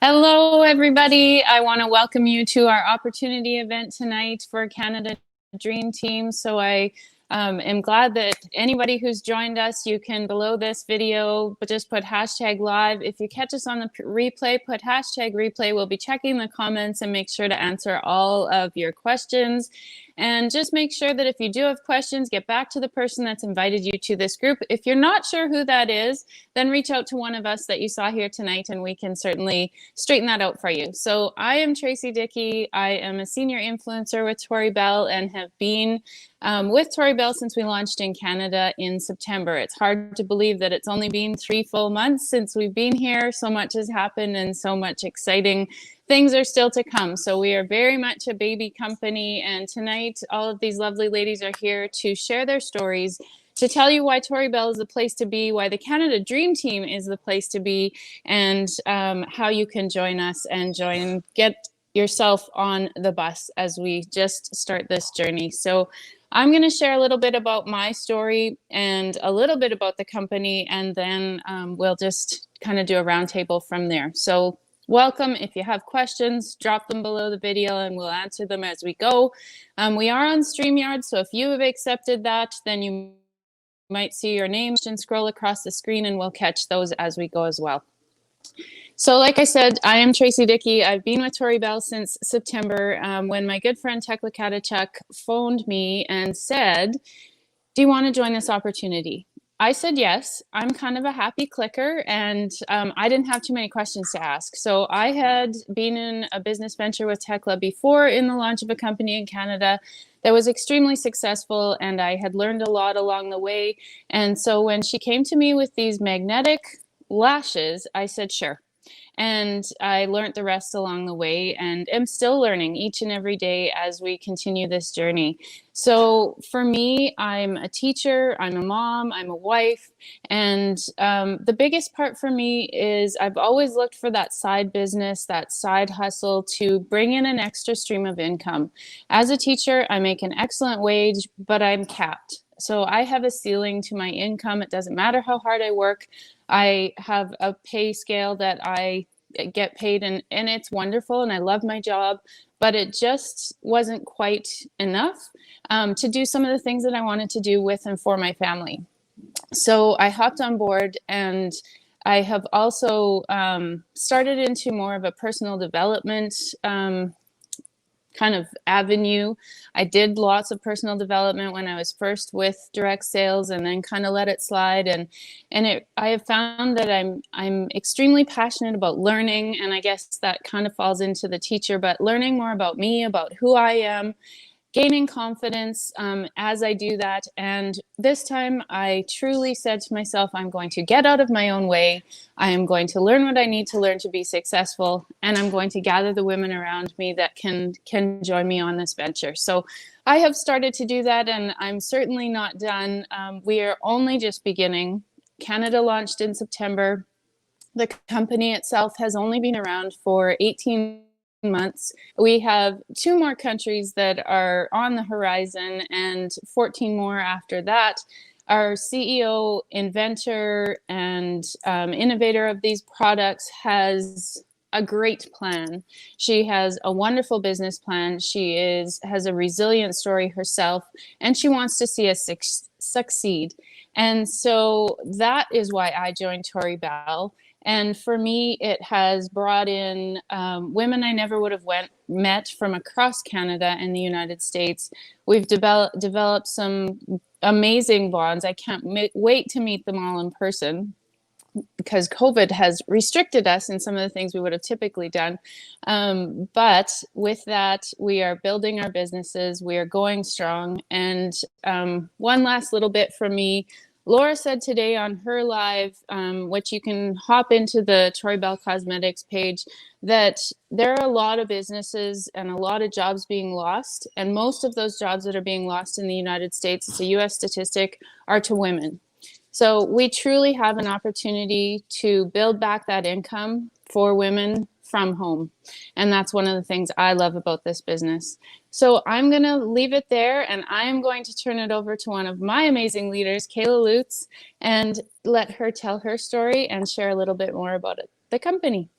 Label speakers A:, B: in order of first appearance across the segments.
A: Hello, everybody. I want to welcome you to our opportunity event tonight for Canada Dream Team. So I am glad that anybody who's joined us, you can below this video, but just put hashtag live. If you catch us on the replay, put hashtag replay. We'll be checking the comments and make sure to answer all of your questions. And just make sure that if you do have questions, get back to the person that's invited you to this group. If you're not sure who that is, then reach out to one of us that you saw here tonight and we can certainly straighten that out for you. So I am Tracy Dickey. I am a senior influencer with Tori Bell and have been with Tori Bell since we launched in Canada in September. It's hard to believe that it's only been 3 full months since we've been here. So much has happened and so much exciting things are still to come. So we are very much a baby company. And tonight, all of these lovely ladies are here to share their stories, to tell you why Tori Bell is the place to be, why the Canada Dream Team is the place to be, and how you can join us and get yourself on the bus as we just start this journey. So I'm going to share a little bit about my story and a little bit about the company, and then we'll just kind of do a roundtable from there. So welcome. If you have questions, drop them below the video and we'll answer them as we go. We are on StreamYard, so if you have accepted that, then you might see your name and scroll across the screen and we'll catch those as we go as well. So like I said, I am Tracy Dickey. I've been with Tori Bell since September when my good friend Tekla Katachuk phoned me and said, do you want to join this opportunity? I said yes. I'm kind of a happy clicker and I didn't have too many questions to ask. So I had been in a business venture with Tekla before in the launch of a company in Canada that was extremely successful, and I had learned a lot along the way. And so when she came to me with these magnetic lashes, I said, sure. And I learned the rest along the way and am still learning each and every day as we continue this journey. So for me, I'm a teacher, I'm a mom, I'm a wife. And the biggest part for me is I've always looked for that side business, that side hustle to bring in an extra stream of income. As a teacher, I make an excellent wage, but I'm capped. So I have a ceiling to my income. It doesn't matter how hard I work. I have a pay scale that I get paid and it's wonderful and I love my job, but it just wasn't quite enough to do some of the things that I wanted to do with and for my family. So I hopped on board, and I have also started into more of a personal development kind of avenue. I did lots of personal development when I was first with direct sales, and then kind of let it slide. And I have found that I'm extremely passionate about learning, and I guess that kind of falls into the teacher, but learning more about me, about who I am, gaining confidence as I do that. And this time I truly said to myself, I'm going to get out of my own way. I am going to learn what I need to learn to be successful. And I'm going to gather the women around me that can join me on this venture. So I have started to do that, and I'm certainly not done. We are only just beginning. Canada launched in September. The company itself has only been around for 18 months. We have 2 more countries that are on the horizon and 14 more after that. Our CEO, inventor, and innovator of these products has a great plan. She has a wonderful business plan. She has a resilient story herself, and she wants to see us succeed. And so that is why I joined Tori Bell. And for me, it has brought in women I never would have met from across Canada and the United States. We've developed some amazing bonds. I can't wait to meet them all in person, because COVID has restricted us in some of the things we would have typically done. But with that, we are building our businesses. We are going strong. And one last little bit from me. Laura said today on her live, which you can hop into the Tori Bell Cosmetics page, that there are a lot of businesses and a lot of jobs being lost. And most of those jobs that are being lost in the United States, it's a US statistic, are to women. So we truly have an opportunity to build back that income for women from home. And that's one of the things I love about this business. So I'm going to leave it there, and I'm going to turn it over to one of my amazing leaders, Kayla Lutz, and let her tell her story and share a little bit more about it, the company.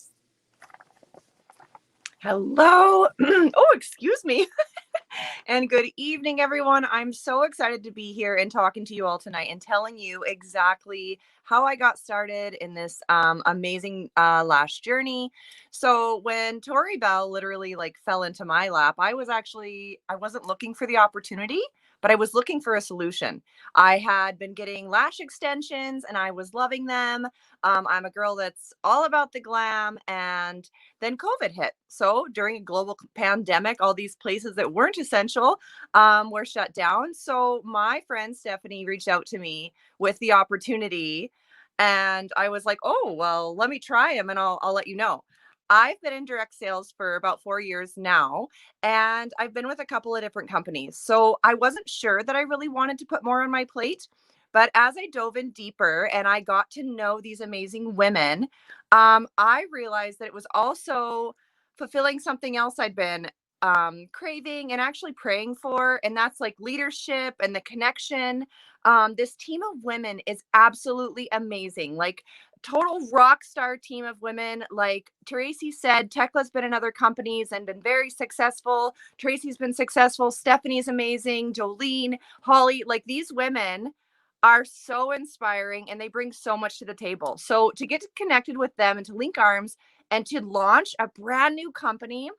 B: Hello. Oh, excuse me. And good evening, everyone. I'm so excited to be here and talking to you all tonight and telling you exactly how I got started in this amazing lash journey. So when Tori Bell literally like fell into my lap, I wasn't looking for the opportunity, but I was looking for a solution. I had been getting lash extensions and I was loving them. I'm a girl that's all about the glam, and then COVID hit. So during a global pandemic, all these places that weren't essential were shut down. So my friend Stephanie reached out to me with the opportunity, and I was like, "Oh, well, let me try them, and I'll let you know." I've been in direct sales for about 4 years now, and I've been with a couple of different companies. So I wasn't sure that I really wanted to put more on my plate. But as I dove in deeper and I got to know these amazing women, I realized that it was also fulfilling something else I'd been craving and actually praying for, and that's like leadership and the connection. This team of women is absolutely amazing. Like, total rock star team of women. Like Tracy said, Tekla's been in other companies and been very successful. Tracy's been successful. Stephanie's amazing. Jolene, Holly, like these women are so inspiring and they bring so much to the table. So to get connected with them and to link arms and to launch a brand new company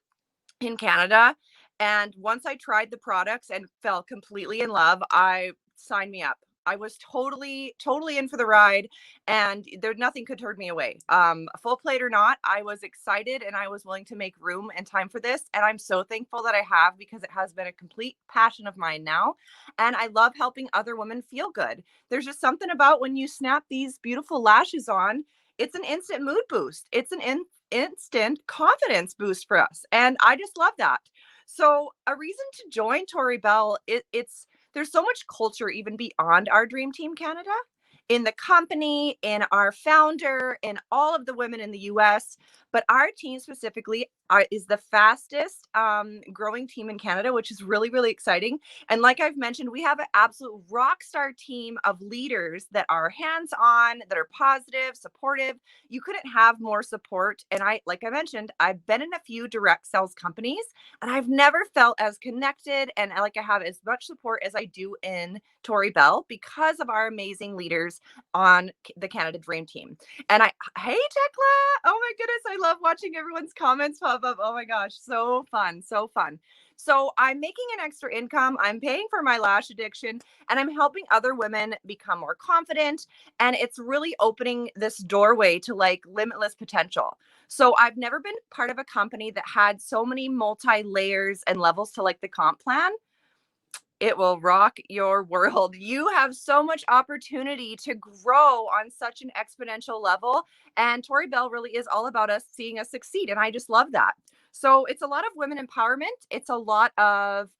B: in Canada. And once I tried the products and fell completely in love, I signed me up. I was totally in for the ride, and there nothing could turn me away. Full plate or not, I was excited and I was willing to make room and time for this. And I'm so thankful that I have, because it has been a complete passion of mine now. And I love helping other women feel good. There's just something about when you snap these beautiful lashes on, it's an instant mood boost. It's an instant confidence boost for us. And I just love that. So a reason to join Tori Bell, it's there's so much culture even beyond our Dream Team Canada, in the company, in our founder, in all of the women in the US. But our team specifically is the fastest growing team in Canada, which is really, really exciting. And like I've mentioned, we have an absolute rock star team of leaders that are hands-on, that are positive, supportive. You couldn't have more support. And like I mentioned, I've been in a few direct sales companies, and I've never felt as connected and like I have as much support as I do in Tori Bell, because of our amazing leaders on the Canada Dream Team. And hey, Tekla, oh my goodness, I love watching everyone's comments pop up. Oh my gosh, so fun, so fun. So I'm making an extra income, I'm paying for my lash addiction, and I'm helping other women become more confident. And it's really opening this doorway to like limitless potential. So I've never been part of a company that had so many multi layers and levels to like the comp plan. It will rock your world. You have so much opportunity to grow on such an exponential level. And Tori Bell really is all about us seeing us succeed. And I just love that. So it's a lot of women empowerment. It's a lot of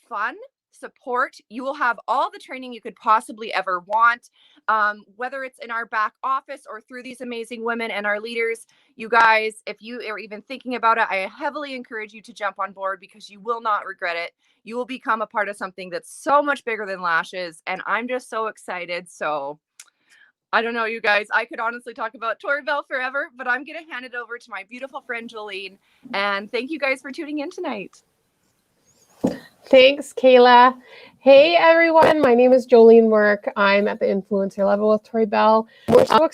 B: fun, support. You will have all the training you could possibly ever want, whether it's in our back office or through these amazing women and our leaders. You guys, if you are even thinking about it, I heavily encourage you to jump on board, because you will not regret it. You will become a part of something that's so much bigger than lashes. And I'm just so excited. So I don't know, you guys, I could honestly talk about Tori Bell forever, but I'm going to hand it over to my beautiful friend, Jolene. And thank you guys for tuning in tonight.
C: Thanks, Kayla. Hey, everyone. My name is Jolene Work. I'm at the influencer level with Tori Bell.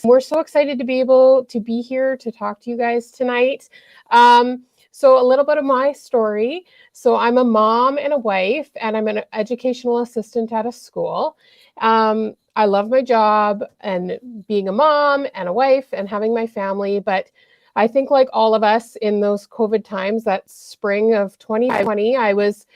C: We're so excited to be able to be here to talk to you guys tonight. So a little bit of my story. So I'm a mom and a wife, and I'm an educational assistant at a school. I love my job and being a mom and a wife and having my family, but I think like all of us in those COVID times, that spring of 2020, I was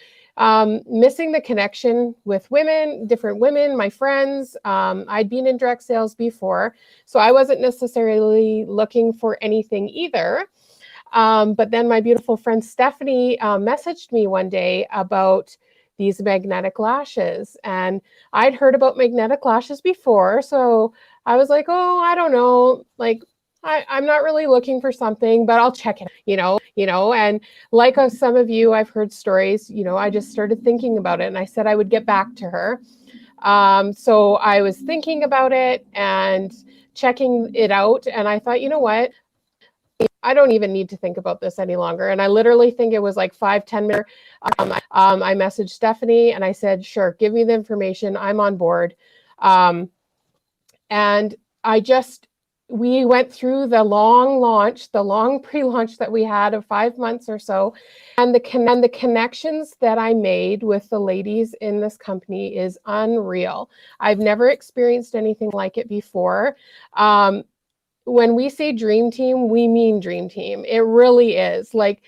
C: missing the connection with women, different women, my friends. I'd been in direct sales before, so I wasn't necessarily looking for anything either. But then my beautiful friend Stephanie messaged me one day about these magnetic lashes. And I'd heard about magnetic lashes before. So I was like, oh, I don't know. Like, I'm not really looking for something, but I'll check it, and like some of you, I've heard stories, I just started thinking about it, and I said I would get back to her. So I was thinking about it and checking it out. And I thought, you know what? I don't even need to think about this any longer. And I literally think it was like 5-10 minutes. I messaged Stephanie and I said, sure, give me the information. I'm on board. And we went through the long launch, the long pre-launch that we had of 5 months or so. And the connections that I made with the ladies in this company is unreal. I've never experienced anything like it before. When we say dream team, we mean dream team. It really is. Like,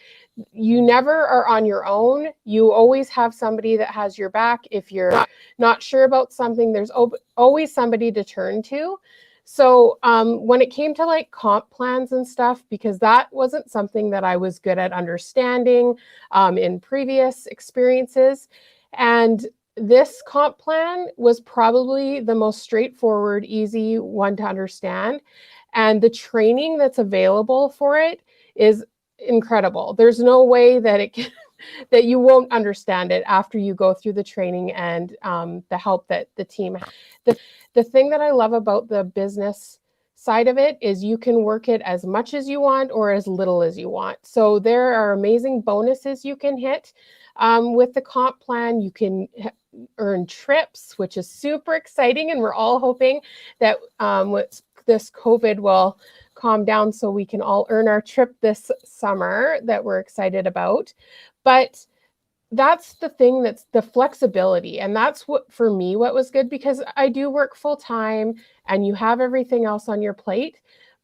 C: you never are on your own. You always have somebody that has your back. If you're not sure about something, there's always somebody to turn to. So when it came to like comp plans and stuff, because that wasn't something that I was good at understanding in previous experiences. And this comp plan was probably the most straightforward, easy one to understand. And the training that's available for it is incredible. There's no way that it can, that you won't understand it after you go through the training and the help that the team has. The thing that I love about the business side of it is you can work it as much as you want or as little as you want. So there are amazing bonuses you can hit with the comp plan. You can earn trips, which is super exciting. And we're all hoping that with this COVID will calm down so we can all earn our trip this summer that we're excited about. But that's the thing, that's the flexibility. And that's what, for me, what was good, because I do work full time and you have everything else on your plate,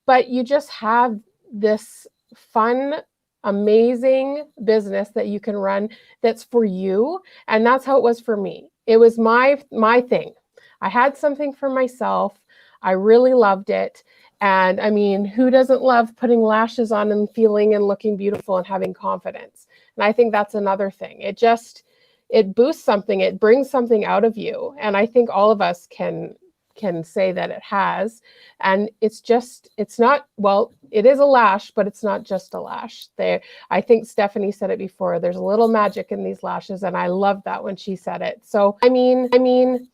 C: but you just have this fun, amazing business that you can run that's for you. And that's how it was for me. It was my thing. I had something for myself. I really loved it. And I mean, who doesn't love putting lashes on and feeling and looking beautiful and having confidence? And I think that's another thing. It boosts something. It brings something out of you. And I think all of us can say that it has. And it's not, well, it is a lash, but it's not just a lash. I think Stephanie said it before, there's a little magic in these lashes. And I love that when she said it. So, I mean,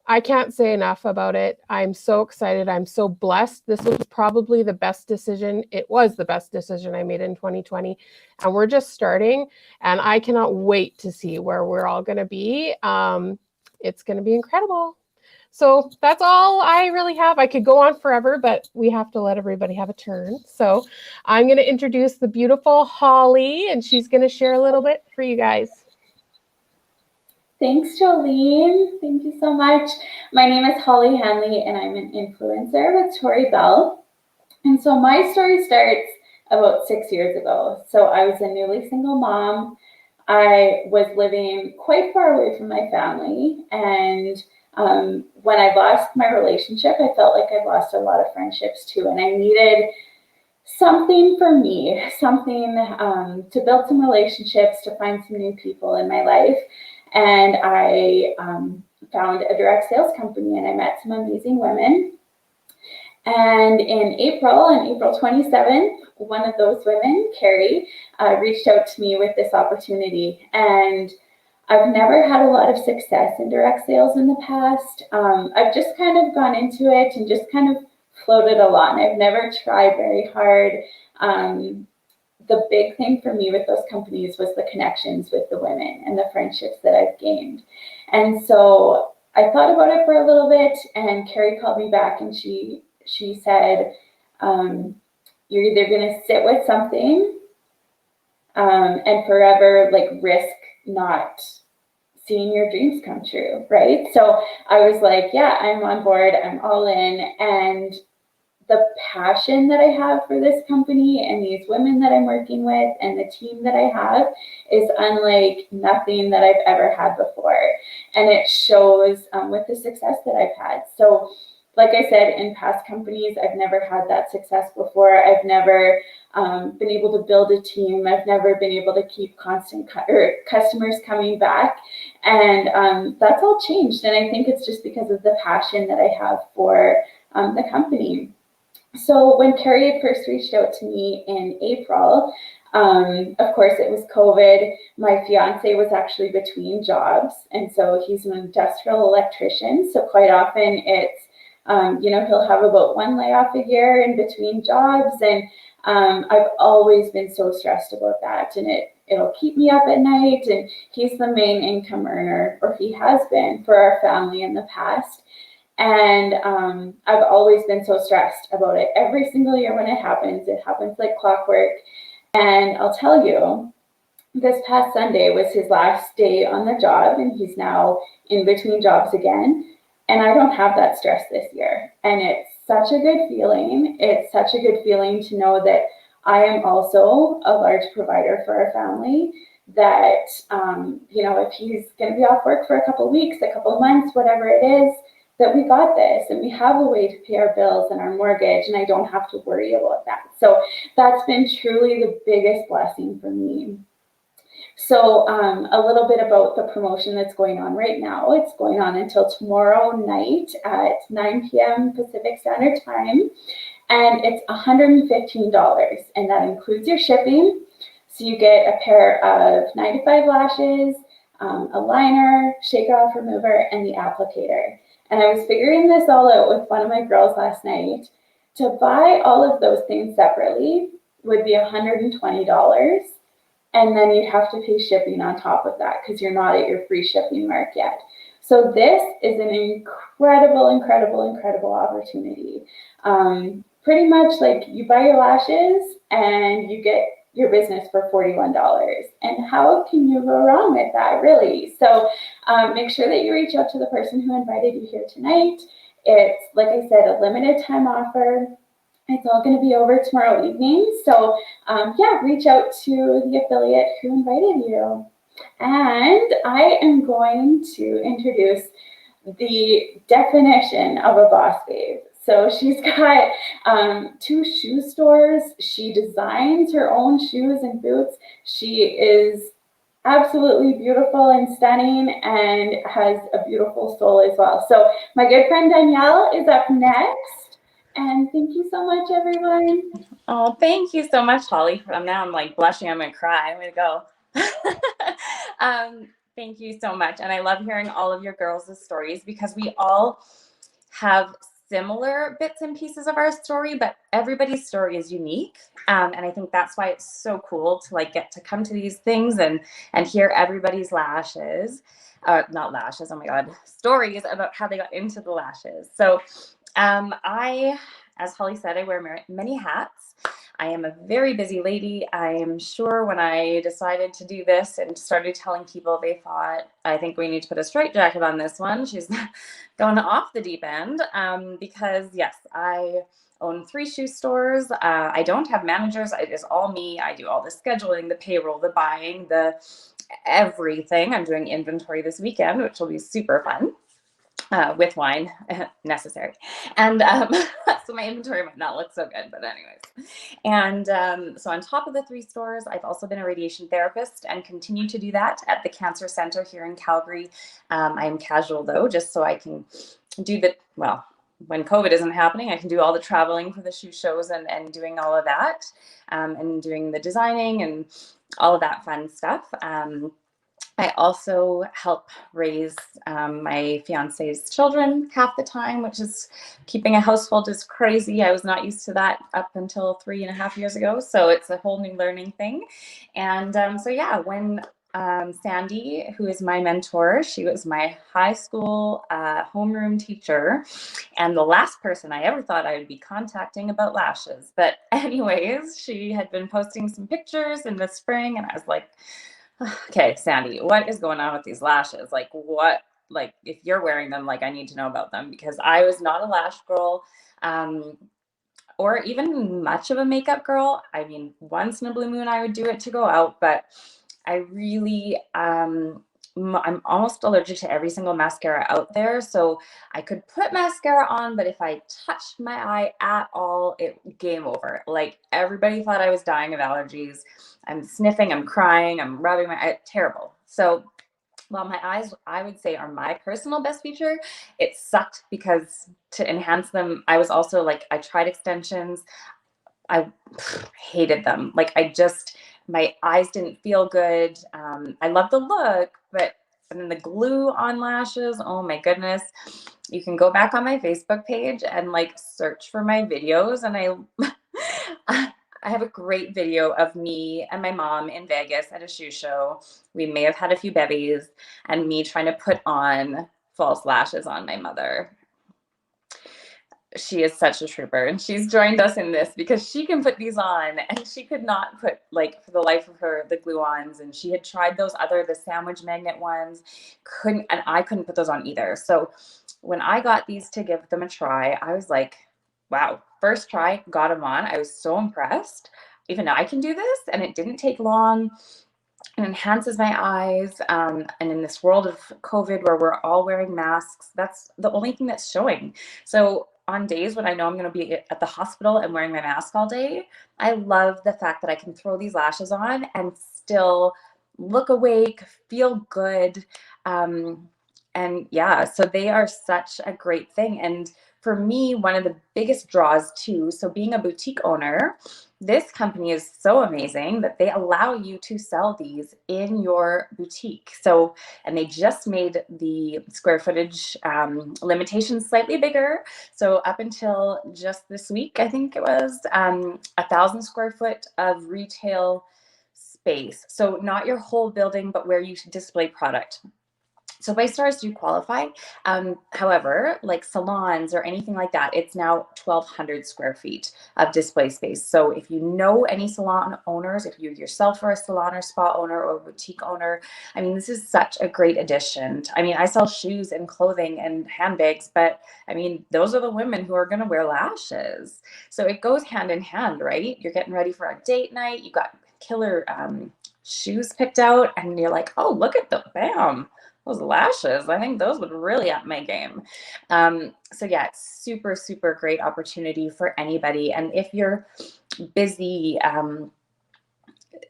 C: I can't say enough about it. I'm so excited. I'm so blessed. This was probably the best decision. It was the best decision I made in 2020. And we're just starting. And I cannot wait to see where we're all going to be. It's going to be incredible. So that's all I really have. I could go on forever, but we have to let everybody have a turn. So I'm going to introduce the beautiful Holly, and she's going to share a little bit for you guys.
D: Thanks, Jolene. Thank you so much. My name is Holly Hanley, and I'm an influencer with Tori Bell. And so my story starts about 6 years ago. So I was a newly single mom. I was living quite far away from my family. And when I lost my relationship, I felt like I'd lost a lot of friendships too. And I needed something for me, something to build some relationships, to find some new people in my life. And I found a direct sales company, and I met some amazing women. And in April 27th, one of those women, Carrie, reached out to me with this opportunity. And I've never had a lot of success in direct sales in the past. I've just kind of gone into it and just kind of floated along. I've never tried very hard. The big thing for me with those companies was the connections with the women and the friendships that I've gained. And so I thought about it for a little bit, and Carrie called me back and she said, you're either going to sit with something and forever risk not seeing your dreams come true, right? So I was like, yeah, I'm on board. I'm all in. And the passion that I have for this company and these women that I'm working with and the team that I have is unlike nothing that I've ever had before. And it shows with the success that I've had. So like I said, in past companies, I've never had that success before. I've never been able to build a team. I've never been able to keep constant customers coming back. And that's all changed. And I think it's just because of the passion that I have for the company. So when Carrie had first reached out to me in April, of course it was COVID. My fiance was actually between jobs. And so he's an industrial electrician. So quite often it's He'll have about one layoff a year in between jobs. And I've always been so stressed about that. And it'll keep me up at night. And he's the main income earner, or he has been, for our family in the past. And I've always been so stressed about it. Every single year when it happens like clockwork. And I'll tell you, this past Sunday was his last day on the job, and he's now in between jobs again. And I don't have that stress this year. And it's such a good feeling. It's such a good feeling to know that I am also a large provider for our family, that, if he's going to be off work for a couple of weeks, a couple of months, whatever it is, that we got this and we have a way to pay our bills and our mortgage, and I don't have to worry about that. So that's been truly the biggest blessing for me. So a little bit about the promotion that's going on right now. It's going on until tomorrow night at 9 p.m. Pacific Standard Time, and it's $115, and that includes your shipping. So you get a pair of 95 lashes, a liner, shaker off remover, and the applicator. And I was figuring this all out with one of my girls last night. To buy all of those things separately would be $120. And then you'd have to pay shipping on top of that because you're not at your free shipping mark yet. So this is an incredible, incredible, incredible opportunity. Pretty much like you buy your lashes and you get your business for $41. And how can you go wrong with that, really? So make sure that you reach out to the person who invited you here tonight. It's, like I said, a limited time offer. It's all going to be over tomorrow evening. So reach out to the affiliate who invited you. And I am going to introduce the definition of a boss babe. So she's got 2 shoe stores. She designs her own shoes and boots. She is absolutely beautiful and stunning and has a beautiful soul as well. So my good friend Danielle is up next. And thank you so much, everyone.
E: Oh, thank you so much, Holly. Now I'm like blushing. I'm going to cry. I'm going to go. Thank you so much. And I love hearing all of your girls' stories because we all have similar bits and pieces of our story, but everybody's story is unique. And I think that's why it's so cool to like get to come to these things and hear everybody's lashes, not lashes. Oh my God, stories about how they got into the lashes. So as Holly said, I wear many hats. I am a very busy lady. I am sure when I decided to do this and started telling people, they thought, I think we need to put a straitjacket on this one. She's going off the deep end because, yes, I own 3 shoe stores. I don't have managers. It is all me. I do all the scheduling, the payroll, the buying, the everything. I'm doing inventory this weekend, which will be super fun. With wine necessary. And so my inventory might not look so good, but anyways. And so on top of the 3 stores, I've also been a radiation therapist and continue to do that at the Cancer Center here in Calgary. I am casual though, just so I can do when COVID isn't happening, I can do all the traveling for the shoe shows and doing all of that and doing the designing and all of that fun stuff. I also help raise my fiance's children half the time, which is keeping a household is crazy. I was not used to that up until 3.5 years ago. So it's a whole new learning thing. And when Sandy, who is my mentor, she was my high school homeroom teacher and the last person I ever thought I would be contacting about lashes. But anyways, she had been posting some pictures in the spring and I was like, okay, Sandy, what is going on with these lashes? Like if you're wearing them, like I need to know about them because I was not a lash girl or even much of a makeup girl. I mean, once in a blue moon, I would do it to go out, but I really, I'm almost allergic to every single mascara out there. So I could put mascara on, but if I touched my eye at all, game over. Like everybody thought I was dying of allergies. I'm sniffing, I'm crying, I'm rubbing my eye, terrible. So while my eyes, I would say, are my personal best feature, it sucked because to enhance them, I was also like, I tried extensions. I hated them. Like my eyes didn't feel good. I love the look, but And then the glue on lashes, oh my goodness. You can go back on my Facebook page and like search for my videos. And I have a great video of me and my mom in Vegas at a shoe show. We may have had a few bevies, and me trying to put on false lashes on my mother. She is such a trooper, and she's joined us in this because she can put these on, and she could not put, like, for the life of her, the glue-ons. And she had tried those the sandwich magnet ones, and I couldn't put those on either. So when I got these to give them a try, I was like, wow, first try, got them on. I was so impressed. Even I can do this, and it didn't take long. It enhances my eyes. And in this world of COVID where we're all wearing masks, that's the only thing that's showing. So on days when I know I'm going to be at the hospital and wearing my mask all day, I love the fact that I can throw these lashes on and still look awake, feel good. And yeah, so they are such a great thing. And for me, one of the biggest draws too, so being a boutique owner, this company is so amazing that they allow you to sell these in your boutique. So, and they just made the square footage limitation slightly bigger. So up until just this week, I think it was 1,000 square foot of retail space. So not your whole building, but where you display product. So ByStars do qualify. However, like salons or anything like that, it's now 1,200 square feet of display space. So if you know any salon owners, if you yourself are a salon or spa owner or boutique owner, I mean, this is such a great addition. I mean, I sell shoes and clothing and handbags, but I mean, those are the women who are going to wear lashes. So it goes hand in hand, right? You're getting ready for a date night. You got killer shoes picked out, and you're like, oh, look at the bam. Those lashes, I think those would really up my game. So yeah, it's super, super great opportunity for anybody. And if you're busy,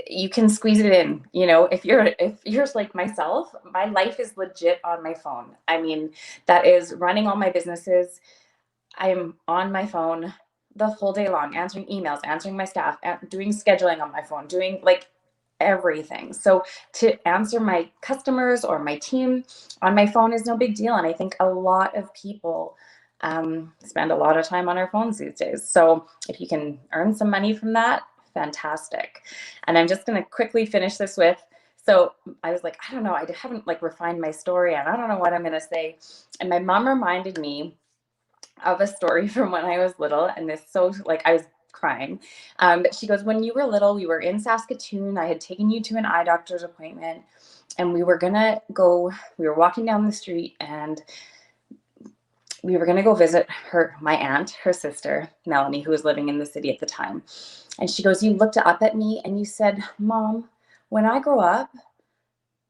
E: you can squeeze it in. You know, if you're like myself, my life is legit on my phone. I mean, that is running all my businesses. I am on my phone the whole day long, answering emails, answering my staff, doing scheduling on my phone, doing like everything. So to answer my customers or my team on my phone is no big deal. And I think a lot of people spend a lot of time on our phones these days. So if you can earn some money from that, fantastic. And I'm just going to quickly finish this with, so I was like, I don't know, I haven't like refined my story and I don't know what I'm going to say. And my mom reminded me of a story from when I was little, and this, so like I was crying. But she goes, when you were little, we were in Saskatoon. I had taken you to an eye doctor's appointment, and we were walking down the street, and we were gonna go visit my aunt, her sister, Melanie, who was living in the city at the time. And she goes, you looked up at me and you said, Mom, when I grow up,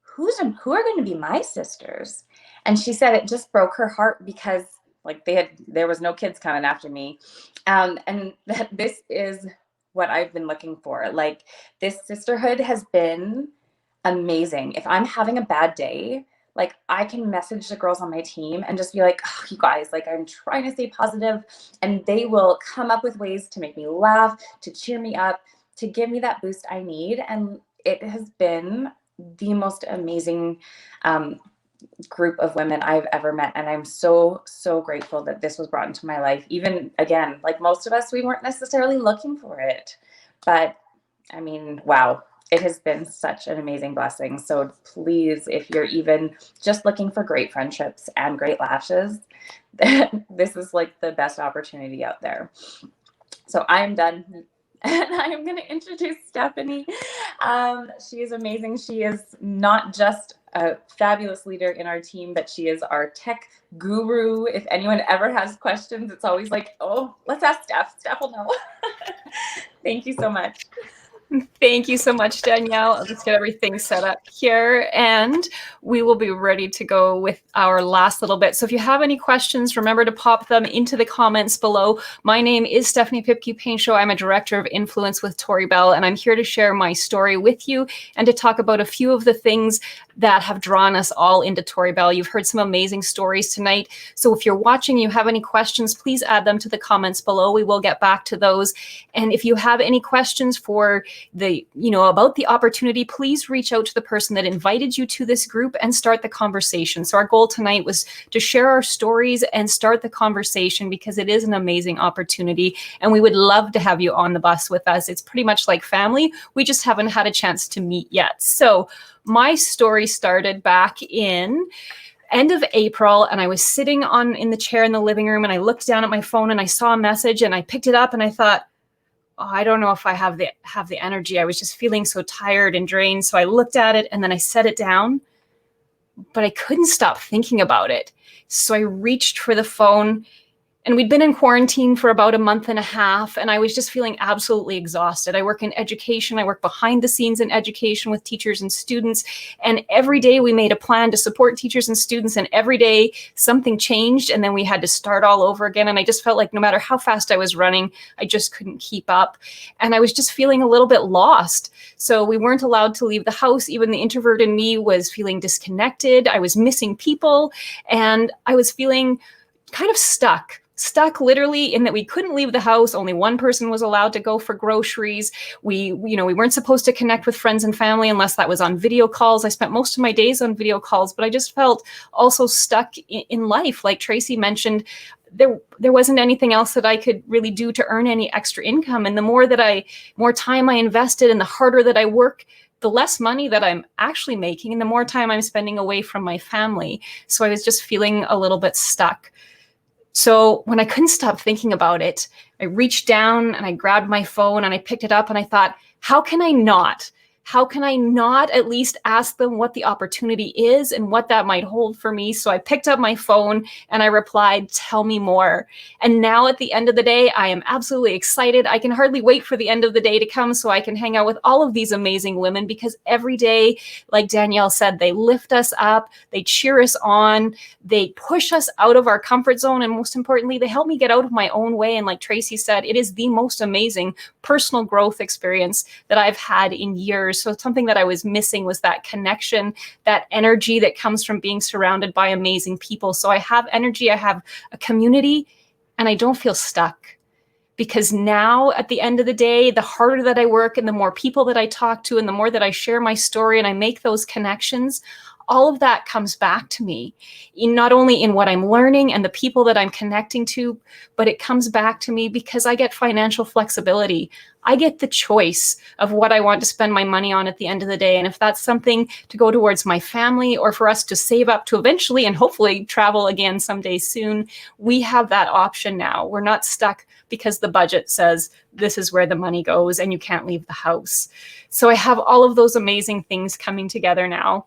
E: who are going to be my sisters? And she said it just broke her heart because like there was no kids coming after me. And that this is what I've been looking for. Like, this sisterhood has been amazing. If I'm having a bad day, like I can message the girls on my team and just be like, oh, you guys, like I'm trying to stay positive, and they will come up with ways to make me laugh, to cheer me up, to give me that boost I need. And it has been the most amazing group of women I've ever met. And I'm so, so grateful that this was brought into my life. Even again, like most of us, we weren't necessarily looking for it, but I mean, wow, it has been such an amazing blessing. So please, if you're even just looking for great friendships and great lashes, this is like the best opportunity out there. So I'm done. And I'm going to introduce Stephanie. She is amazing. She is not just a fabulous leader in our team, but she is our tech guru. If anyone ever has questions, it's always like, oh, let's ask Steph. Steph will know. Thank you so much.
F: Thank you so much, Danielle. I'll just get everything set up here, and we will be ready to go with our last little bit. So if you have any questions, remember to pop them into the comments below. My name is Stephanie Pipke-Paincho. I'm a director of influence with Tori Bell, and I'm here to share my story with you and to talk about a few of the things that have drawn us all into Tori Bell. You've heard some amazing stories tonight. So if you're watching, you have any questions, please add them to the comments below. We will get back to those. And if you have any questions for about the opportunity, please reach out to the person that invited you to this group and start the conversation. So our goal tonight was to share our stories and start the conversation, because it is an amazing opportunity and we would love to have you on the bus with us. It's pretty much like family. We just haven't had a chance to meet yet. So my story started back in end of April, and I was sitting in the chair in the living room, and I looked down at my phone and I saw a message and I picked it up and I thought, oh, I don't know if I have the energy. I was just feeling so tired and drained. So I looked at it and then I set it down, but I couldn't stop thinking about it. So I reached for the phone, and we'd been in quarantine for about a month and a half, and I was just feeling absolutely exhausted. I work in education. I work behind the scenes in education with teachers and students. And every day we made a plan to support teachers and students, and every day something changed, and then we had to start all over again. And I just felt like no matter how fast I was running, I just couldn't keep up. And I was just feeling a little bit lost. So we weren't allowed to leave the house. Even the introvert in me was feeling disconnected. I was missing people, and I was feeling kind of stuck literally in that we couldn't leave the house. Only one person was allowed to go for groceries. We weren't supposed to connect with friends and family unless that was on video calls. I spent most of my days on video calls, but I just felt also stuck in life. Like Tracy mentioned, there wasn't anything else that I could really do to earn any extra income. And the more time I invested and the harder that I work, the less money that I'm actually making and the more time I'm spending away from my family. So I was just feeling a little bit stuck. So when I couldn't stop thinking about it, I reached down and I grabbed my phone and I picked it up and I thought, how can I not at least ask them what the opportunity is and what that might hold for me? So I picked up my phone and I replied, tell me more. And now at the end of the day, I am absolutely excited. I can hardly wait for the end of the day to come so I can hang out with all of these amazing women, because every day, like Danielle said, they lift us up, they cheer us on, they push us out of our comfort zone. And most importantly, they help me get out of my own way. And like Tracy said, it is the most amazing personal growth experience that I've had in years. So something that I was missing was that connection, that energy that comes from being surrounded by amazing people. So I have energy, I have a community, and I don't feel stuck. Because now at the end of the day, the harder that I work and the more people that I talk to and the more that I share my story and I make those connections, all of that comes back to me, not only in what I'm learning and the people that I'm connecting to, but it comes back to me because I get financial flexibility. I get the choice of what I want to spend my money on at the end of the day. And if that's something to go towards my family or for us to save up to eventually and hopefully travel again someday soon, we have that option now. We're not stuck because the budget says this is where the money goes and you can't leave the house. So I have all of those amazing things coming together now.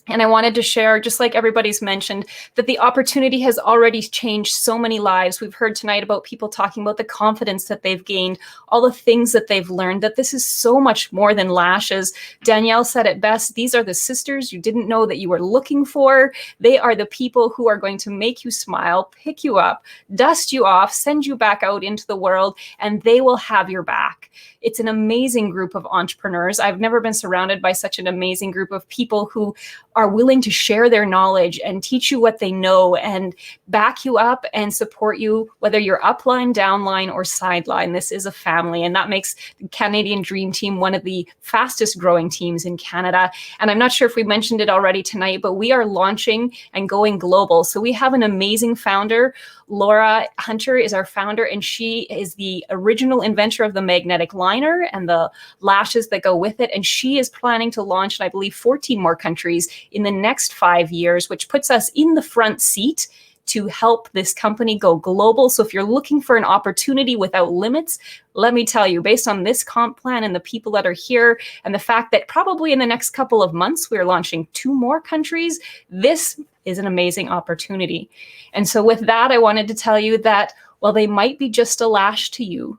F: And I wanted to share, just like everybody's mentioned, that the opportunity has already changed so many lives. We've heard tonight about people talking about the confidence that they've gained, all the things that they've learned, that this is so much more than lashes. Danielle said it best, these are the sisters you didn't know that you were looking for. They are the people who are going to make you smile, pick you up, dust you off, send you back out into the world, and they will have your back. It's an amazing group of entrepreneurs. I've never been surrounded by such an amazing group of people who are willing to share their knowledge and teach you what they know and back you up and support you, whether you're upline, downline, or sideline. This is a family, and that makes the Canadian Dream Team one of the fastest growing teams in Canada. And I'm not sure if we mentioned it already tonight, but we are launching and going global. So we have an amazing founder. Laura Hunter is our founder, and she is the original inventor of the magnetic liner and the lashes that go with it. And she is planning to launch in, I believe, 14 more countries in the next 5 years, which puts us in the front seat to help this company go global. So if you're looking for an opportunity without limits, let me tell you, based on this comp plan and the people that are here and the fact that probably in the next couple of months, we're launching 2 more countries, this is an amazing opportunity. And so with that, I wanted to tell you that while they might be just a lash to you,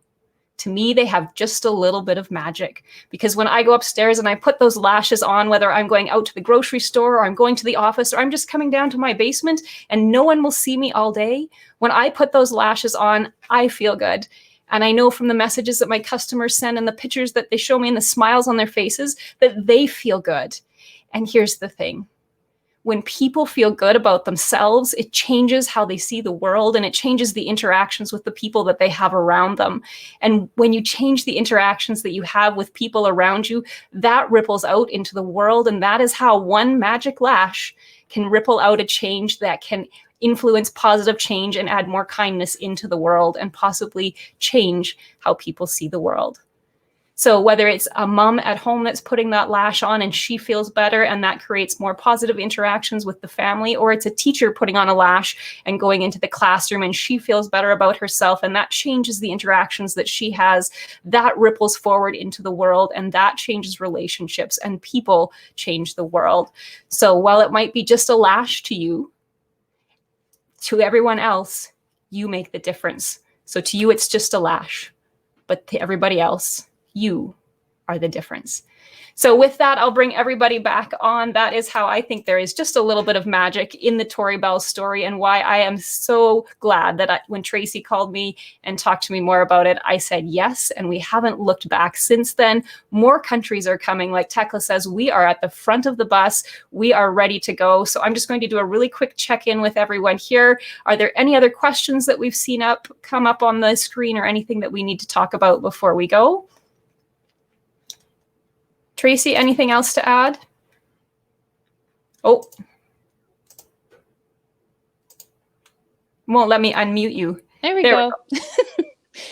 F: to me, they have just a little bit of magic, because when I go upstairs and I put those lashes on, whether I'm going out to the grocery store or I'm going to the office or I'm just coming down to my basement and no one will see me all day, when I put those lashes on, I feel good. And I know from the messages that my customers send and the pictures that they show me and the smiles on their faces that they feel good. And here's the thing. when people feel good about themselves, it changes how they see the world, and it changes the interactions with the people that they have around them. And when you change the interactions that you have with people around you, that ripples out into the world. And that is how one magic lash can ripple out a change that can influence positive change and add more kindness into the world and possibly change how people see the world. So whether it's a mom at home that's putting that lash on and she feels better and that creates more positive interactions with the family, or it's a teacher putting on a lash and going into the classroom and she feels better about herself and that changes the interactions that she has, that ripples forward into the world and that changes relationships, and people change the world. So while it might be just a lash to you, to everyone else, you make the difference. So to you, it's just a lash, but to everybody else, you are the difference. So with that, I'll bring everybody back on. That is how I think there is just a little bit of magic in the Tori Bell story, and why I am so glad that when Tracy called me and talked to me more about it, I said yes, and we haven't looked back since then. More countries are coming. Like Tekla says, we are at the front of the bus. We are ready to go. So I'm just going to do a really quick check-in with everyone here. Are there any other questions that we've seen come up on the screen, or anything that we need to talk about before we go? Tracy, anything else to add? Oh. Won't let me unmute you.
A: There we go.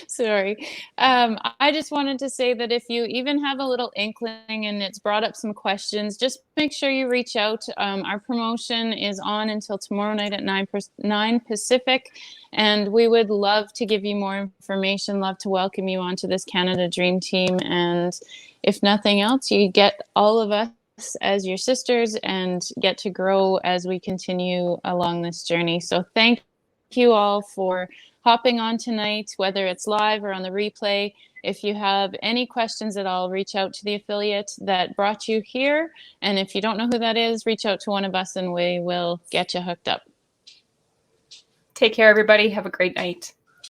A: Sorry. I just wanted to say that if you even have a little inkling and it's brought up some questions, just make sure you reach out. Our promotion is on until tomorrow night at 9 Pacific, and we would love to give you more information, love to welcome you onto this Canada Dream Team. And if nothing else, you get all of us as your sisters and get to grow as we continue along this journey. So thank you all for hopping on tonight, whether it's live or on the replay. If you have any questions at all, reach out to the affiliate that brought you here. And if you don't know who that is, reach out to one of us and we will get you hooked up.
F: Take care, everybody. Have a great night.